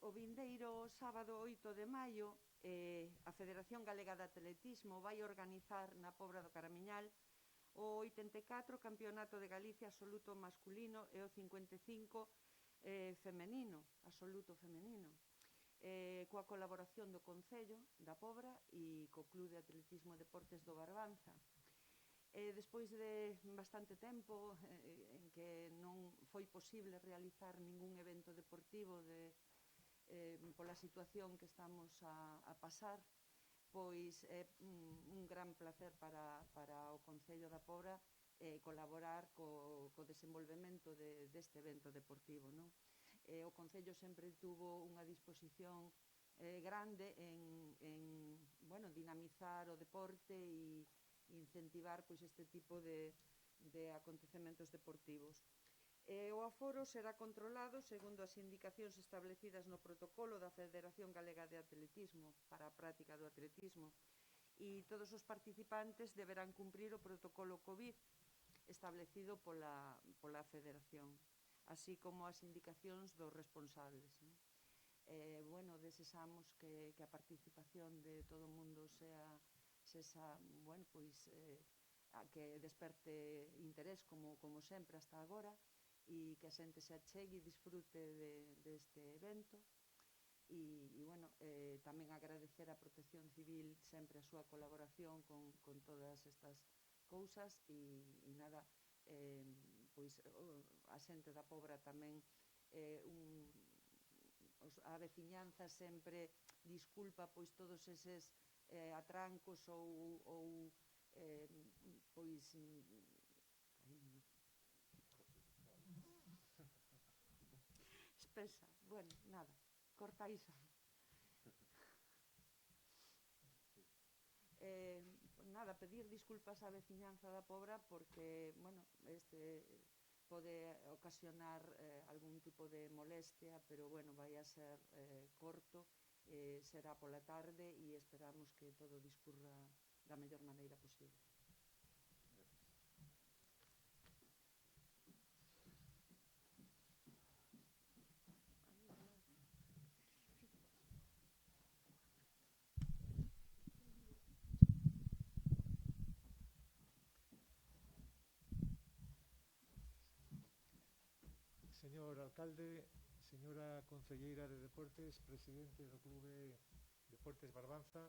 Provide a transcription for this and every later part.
O vindeiro sábado 8 de maio a Federación Galega de Atletismo vai organizar na Pobra do Caramiñal o 84 Campeonato de Galicia absoluto masculino e o 55 femenino, absoluto femenino, coa colaboración do Concello da Pobra e co Club de Atletismo e Deportes do Barbanza. Despois de bastante tempo en que non foi posible realizar ningún evento deportivo pola situación que estamos a pasar, pois é un gran placer para o Concello da Pobra colaborar co desenvolvemento deste evento deportivo, non? O Concello sempre tuvo unha disposición grande en dinamizar o deporte e incentivar pois este tipo de acontecementos deportivos. O aforo será controlado segundo as indicacións establecidas no protocolo da Federación Galega de Atletismo para a práctica do atletismo e todos os participantes deberán cumprir o protocolo COVID establecido pola Federación, así como as indicacións dos responsables. Desexamos que a participación de todo o mundo sexa que desperte interés como sempre hasta agora e que a xente se achegue e disfrute deste evento e tamén agradecer a Protección Civil sempre a súa colaboración con todas estas cousas e nada, pois a xente da Pobra tamén a veciñanza sempre disculpa pois todos eses atrancos ou pois espesa, nada, corta iso. Nada, pedir disculpas á veciñanza da Pobra porque, pode ocasionar algún tipo de molestia, pero, vai a ser corto, será pola tarde e esperamos que todo discurra da mellor maneira posible. Señor alcalde, señora concelleira de Deportes, presidente do Club Deportes Barbanza,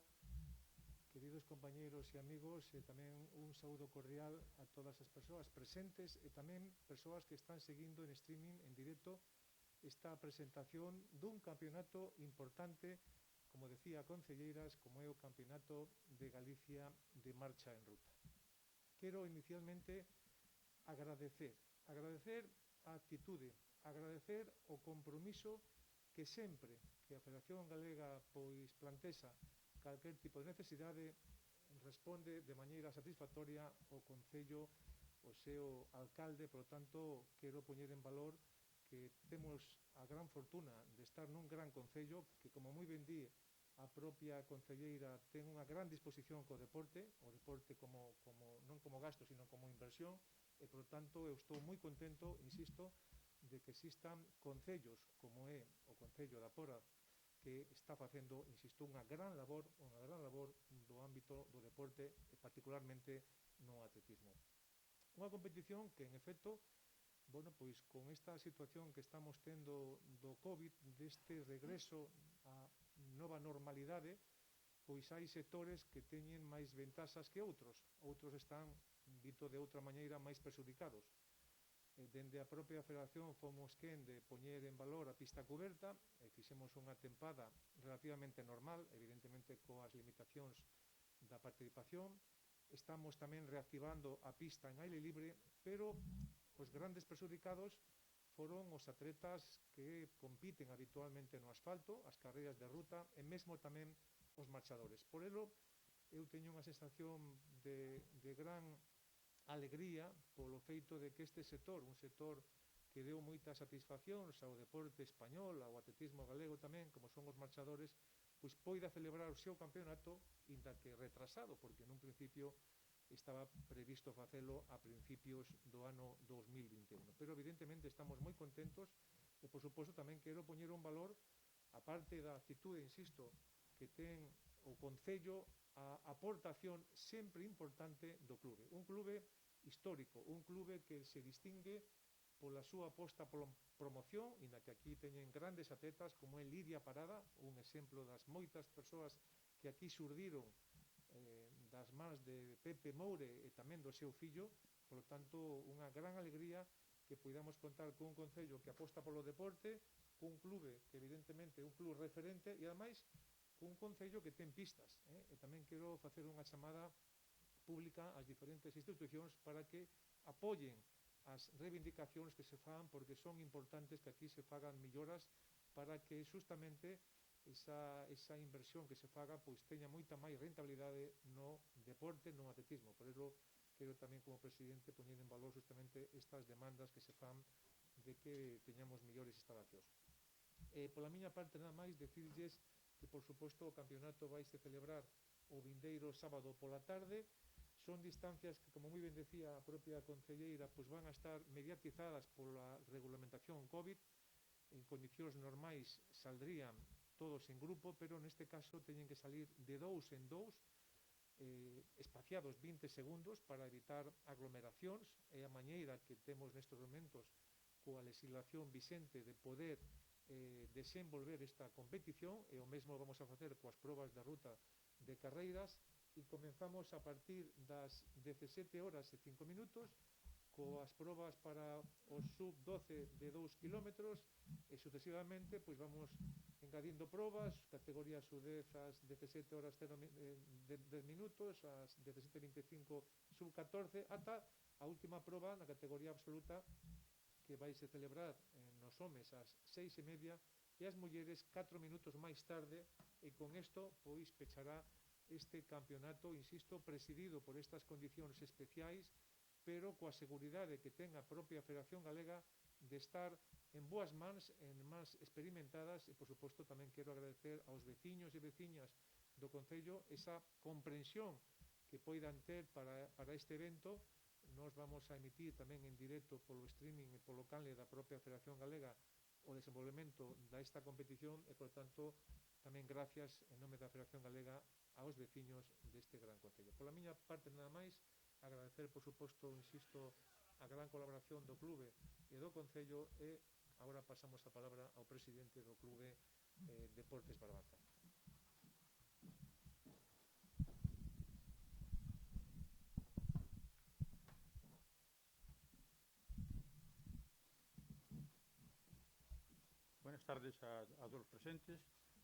queridos compañeiros e amigos, e tamén un saúdo cordial a todas as persoas presentes e tamén persoas que están seguindo en streaming, en directo, esta presentación dun campeonato importante, como decía a concelleiras, como é o Campeonato de Galicia de Marcha en Ruta. Quero inicialmente agradecer a actitude, agradecer o compromiso que sempre que a Federación Galega pois plantexa calquer tipo de necesidade responde de maneira satisfactoria o Concello, o seu alcalde. Por lo tanto, quero poñer en valor que temos a gran fortuna de estar nun gran Concello que, como moi ben di a propia concelleira, ten unha gran disposición co deporte, o deporte non como gasto, sino como inversión, e, por lo tanto, eu estou moi contento, insisto, de que existan concellos como é o Concello da Pobra, que está facendo, insisto, unha gran labor do ámbito do deporte, e particularmente no atletismo. Unha competición que, en efecto, pois con esta situación que estamos tendo do COVID, deste regreso á nova normalidade, pois hai sectores que teñen máis ventaxas que outros están, dito de outra maneira, máis perxudicados. Dende a propia Federación fomos quen de poñer en valor a pista cuberta e fixemos unha tempada relativamente normal, evidentemente coas limitacións da participación. Estamos tamén reactivando a pista en aire libre, pero os grandes perxudicados foron os atletas que compiten habitualmente no asfalto, as carreiras de ruta e mesmo tamén os marchadores. Por elo, eu teño unha sensación de gran alegría polo feito de que este sector, un sector que deu moitas satisfaccións ao deporte español, ao atletismo galego tamén, como son os marchadores, pois poida celebrar o seu campeonato, inda que retrasado, porque nun principio estaba previsto facelo a principios do ano 2021. Pero, evidentemente, estamos moi contentos e, por suposto, tamén quero poñer un valor a parte da actitude, insisto, que ten o Concello, a aportación sempre importante do clube. Un clube histórico, un clube que se distingue pola súa aposta pola promoción, e na que aquí teñen grandes atletas como é Lidia Parada, un exemplo das moitas persoas que aquí surdiron das mans de Pepe Moure e tamén do seu fillo. Por lo tanto, unha gran alegría que poidamos contar con un Concello que aposta polo deporte, cun clube que evidentemente é un clube referente e ademais cun Concello que ten pistas, e tamén quero facer unha chamada pública ás diferentes institucións para que apoyen as reivindicacións que se fan, porque son importantes que aquí se fagan melloras para que justamente esa inversión que se faga pois teña moita máis rentabilidade no deporte, no atletismo. Por eso quero tamén como presidente poñer en valor justamente estas demandas que se fan de que teñamos mellores instalacións. Pola miña parte nada máis decirlles que por suposto o campeonato vaise celebrar o vindeiro sábado pola tarde. Son distancias que, como moi ben decía a propia concelleira, pois van a estar mediatizadas pola regulamentación COVID. En condicións normais saldrían todos en grupo, pero neste caso teñen que salir de dous en dous, espaciados 20 segundos para evitar aglomeracións. É a maneira que temos nestes momentos coa legislación vixente de poder desenvolver esta competición, e o mesmo vamos a facer coas probas de ruta de carreiras, e comenzamos a partir das 17 horas e 5 minutos coas probas para os sub-12 de 2 kilómetros, e sucesivamente pois vamos engadindo probas, categoría sub-10 ás 17 horas 10 minutos, ás 17:25 sub-14, ata a última proba na categoría absoluta que vai se celebrar nos homes ás 6:30 e as mulleres 4 minutos máis tarde, e con isto pois pechará este campeonato, insisto, presidido por estas condicións especiais, pero coa seguridade que ten a propia Federación Galega de estar en boas mans, en mans experimentadas, e por suposto tamén quero agradecer aos veciños e veciñas do Concello esa comprensión que poidan ter para este evento. Nos vamos a emitir tamén en directo polo streaming e polo canle da propia Federación Galega o desenvolvemento desta competición, e, por tanto, tamén gracias en nome da Federación Galega aos veciños deste gran Concello. Pola miña parte nada máis, agradecer, por suposto, insisto, a gran colaboración do clube e do Concello, e agora pasamos a palabra ao presidente do clube Deportes Barbanza. Buenas tardes a todos os presentes.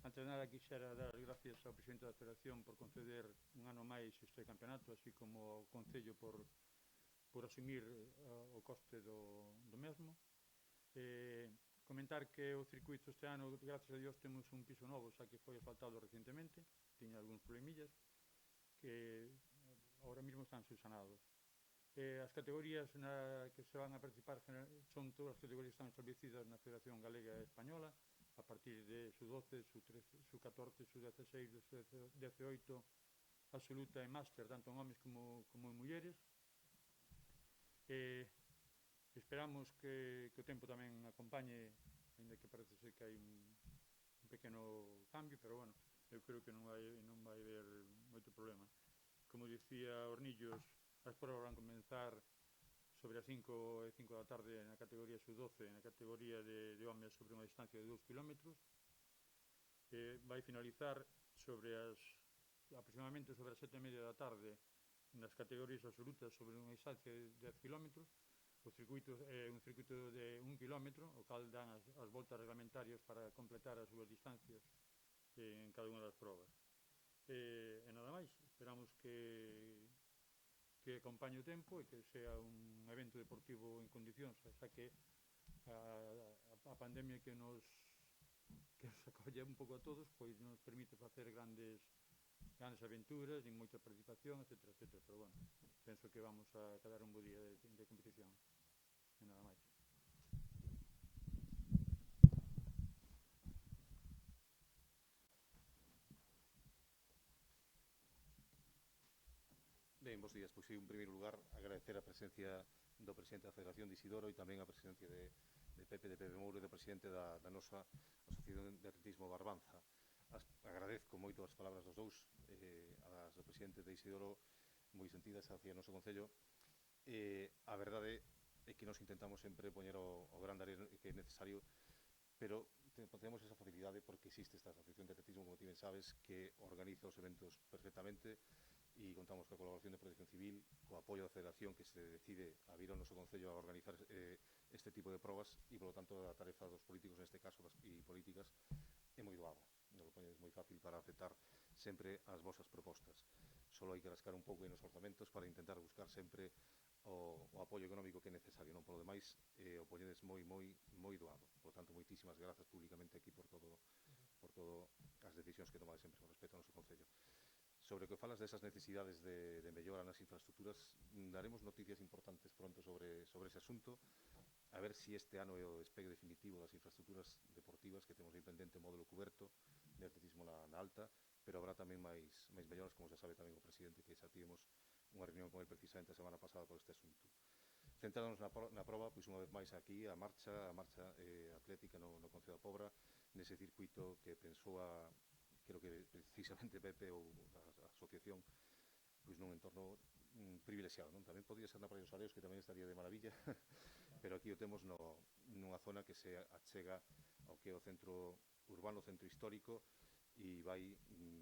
Antes de nada, quixera dar as gracias ao presidente da Federación por conceder un ano máis este campeonato, así como ao Concello por asumir o coste do mesmo. Comentar que o circuito este ano, gracias a Dios, temos un piso novo, xa que foi asfaltado recentemente, tiña algúns problemillas que ahora mismo están subsanados. As categorías que se van a participar son todas as categorías que están establecidas na Federación Galega e Española, a partir de sub-12, sub-13, sub-14, sub-16, sub-18, absoluta e máster, tanto en homes como en mulleres. Esperamos que o tempo tamén acompañe, ainda que parece ser que hai un pequeno cambio, pero bueno, eu creo que non vai haber moito problema. Como dicía Hornillos, as probas van comenzar sobre as 5 da tarde na categoría sub-12, na categoría de homes sobre unha distancia de 2 kilómetros. Vai finalizar aproximadamente sobre as 7:30 da tarde nas categorías absolutas sobre unha distancia de 10 kilómetros. O circuito é un circuito de 1 kilómetro, o cal dan as voltas reglamentarias para completar as súas distancias en cada unha das probas. E nada máis, esperamos que acompañe o tempo e que sea un evento deportivo en condicións, xa que a pandemia que nos acolle un pouco a todos, pois nos permite facer grandes aventuras, e moita participación, etcétera, etcétera. Pero bueno, penso que vamos a quedar un bo día de competición. E nada máis. Ben, bons días. Pois, en primeiro lugar, agradecer a presencia do presidente da Federación de Isidoro e tamén a presencia Pepe Mouro e do presidente da nosa Asociación de Atletismo Barbanza. Agradezco moito as palabras dos dous, as do presidente de Isidoro, moi sentidas hacia o noso Concello. A verdade é que nos intentamos sempre poñer o gran área que é necesario, pero temos esa facilidade porque existe esta Asociación de Atletismo, como ti ben sabes, que organiza os eventos perfectamente e contamos coa colaboración de Protección Civil, co apoio da Federación que se decide a vir ao noso Concello a organizar este tipo de probas e, polo tanto, a tarefa dos políticos neste caso e políticas é moi doada. Non lo poñedes moi fácil para aceptar sempre as vosas propostas. Solo hai que rascar un pouco nos orzamentos para intentar buscar sempre o apoio económico que é necesario, non polo demais o poñedes moi doado. Por tanto, moitísimas grazas públicamente aquí por todo as decisións que tomades sempre con respecto ao noso Concello. Sobre o que falas desas necesidades de mellora nas infraestructuras, daremos noticias importantes pronto sobre ese asunto, a ver si este ano é o despegue definitivo das infraestructuras deportivas que temos aí pendente módulo cuberto de atletismo na alta, pero habrá tamén máis melloras, como xa sabe tamén o presidente, que xa tivemos unha reunión con ele precisamente a semana pasada por este asunto. Centrándonos na proba, pois unha vez máis aquí, a marcha atlética no Concello da Pobra, nese circuito que pensou creo que precisamente Pepe ou a asociación, pois nun entorno privilexiado, non? Tamén podía ser na Praia dos Areos, que tamén estaría de maravilla, pero aquí o temos nunha zona que se achega ao que é o centro urbano, centro histórico, e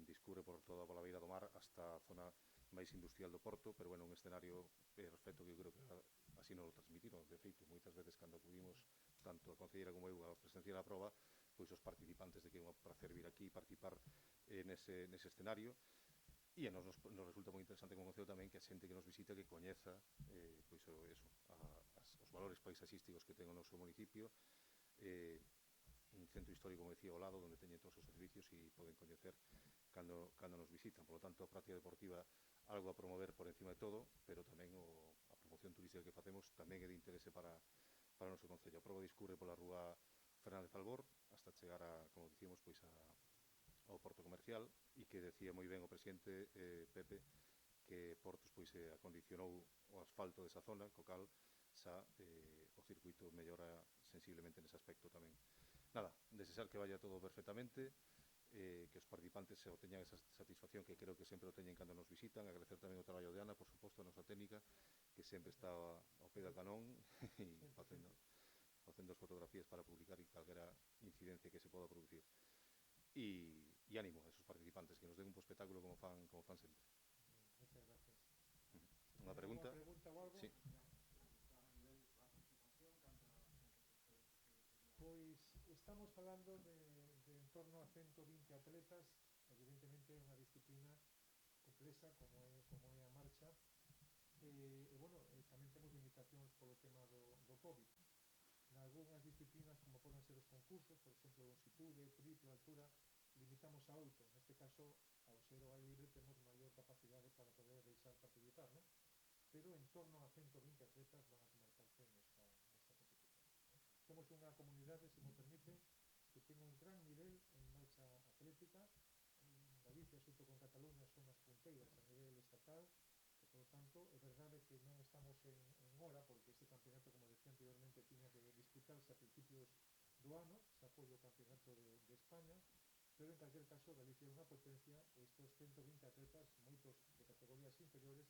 discurre por toda a beira do mar hasta a zona máis industrial do Porto, pero bueno, un escenario perfecto que eu creo que así nos lo transmitiron. De feito, moitas veces cando acudimos tanto a concelleira como eu a presenciar a proba, pois os participantes de que é un placer vir aquí e participar nese escenario, e a nos resulta moi interesante como concello tamén que a xente que nos visita que coñeza pois os valores paisaxísticos que ten o noso municipio, un centro histórico, como decía, ao lado, onde teñen todos os servicios e poden coñecer cando nos visitan. Por lo tanto, a práctica deportiva algo a promover por encima de todo, pero tamén a promoción turística que facemos tamén é de interese para o noso concello. A proba discurre pola rúa Fernández Albor hasta chegar como dicíamos, pois ao porto comercial, e que decía moi ben o presidente Pepe que Portos pois acondicionou o asfalto desa zona, co cal xa o circuito mellora sensiblemente nese aspecto tamén. Nada, desexar que vaya todo perfectamente, que os participantes se obteñan esa satisfacción que creo que sempre o teñen cando nos visitan. Agradecer tamén o traballo de Ana, por suposto, a nosa técnica, que sempre está ao pé do canón e facendo as fotografías para publicar e calquera incidencia que se poda producir. E ánimo a esos participantes que nos den un bo espectáculo como fan sempre. Muchas gracias. Unha pregunta? O algo? Sí. Pois estamos falando de en torno a 120 atletas, evidentemente é unha disciplina complexa como é a marcha, bueno, tamén temos limitacións polo tema do COVID. Nalgúnas disciplinas, como poden ser os concursos, por exemplo, longitude, triplo, altura, limitamos a 8. Neste caso, ao ser o aire libre, temos maior capacidade para poder deixar participar, ¿no? Pero en torno a 120 atletas van a tomar parte nesta competición, ¿no? Somos unha comunidade, se me permite, que ten un gran nivel en marcha atlética. Galicia, xunto con Cataluña, son as punteiras a nivel estatal, e, por tanto, é verdade que non estamos en hora, porque este campeonato, como decía anteriormente, tiña que disputarse a principios do ano, xa foi o campeonato de España, pero en calquer caso Galicia é unha potencia e estes 120 atletas, moitos de categorías inferiores,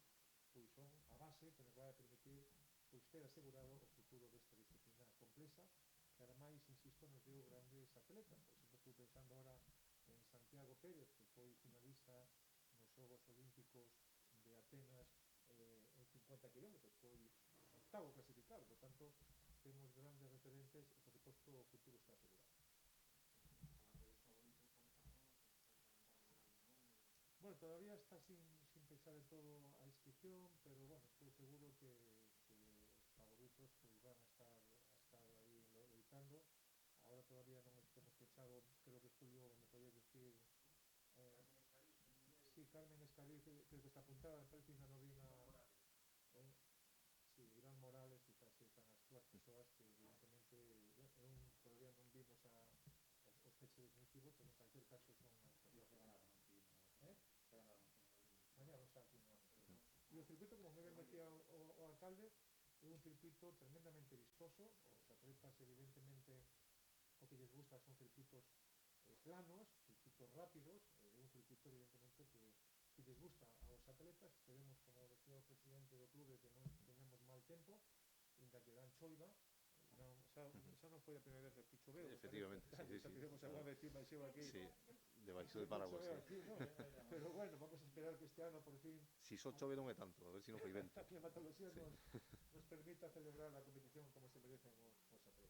pois son a base que nos vai a permitir pois ter asegurado o futuro desta disciplina complexa, que ademais, insisto, nos deu grandes atletas. Por exemplo, estou pensando ahora en Santiago Pérez, que foi finalista nos Xogos Olímpicos de Atenas en 50 km, foi octavo clasificado. Por tanto, temos grandes referentes e, por suposto, o futuro está asegurado. Bueno, todavía está sin pechar de todo a inscripción, pero bueno, estou seguro que os favoritos pues, van a estar aí loitando. Ahora todavía non temos pechado, creo que Julio me podía decir... sí, Carmen Escariz, creo que está apuntada, me parece que ainda non vi sí, Irán Morales, quizás están as dúas persoas que evidentemente todavía non vimos os peches definitivos, pero en calquer caso son as persoas que mañá non sabe no. E o circuito, como me decía o alcalde, é un circuito tremendamente vistoso. Os atletas evidentemente o que lles gusta son circuitos planos, circuitos rápidos, un circuito evidentemente que lles gusta aos atletas. Esperemos, como decía o presidente do clube, que non teñamos mal tempo, inda que dan choiva. Xa non foi a primeira vez que aquí choveu. Efectivamente, sí. Xa tivemos algunha vez que baixou aquí. Sí, debaixo de paraguas, sí. Aquí, ¿no? Pero bueno, vamos a esperar que este ano por fin Si só chove non é tanto, a ver se non foi vento. a climatoloxía nos permita celebrar a competición como se merecen os atletas.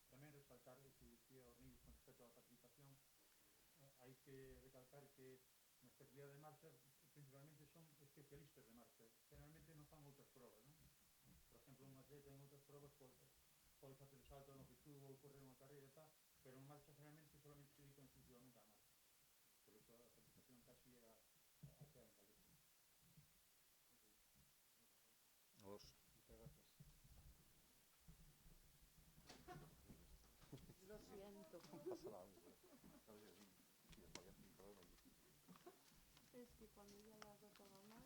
Tamén resaltar que dicía os niños con respecto á participación, hai que recalcar que nas categorías de marcha principalmente son especialistas de marcha, generalmente non fan outras probas, non? Por exemplo, un atleta en outras probas pode facer un salto no pichú ou correr unha carreira e tal, pero en marcha generalmente solamente se dedican exclusivamente á marcha. Por iso a participación casi é a que hai en Galicia. A vos. Muchas gracias. Lo siento. Pasa nada, amigo. Es que cuando ya la tocaba mal...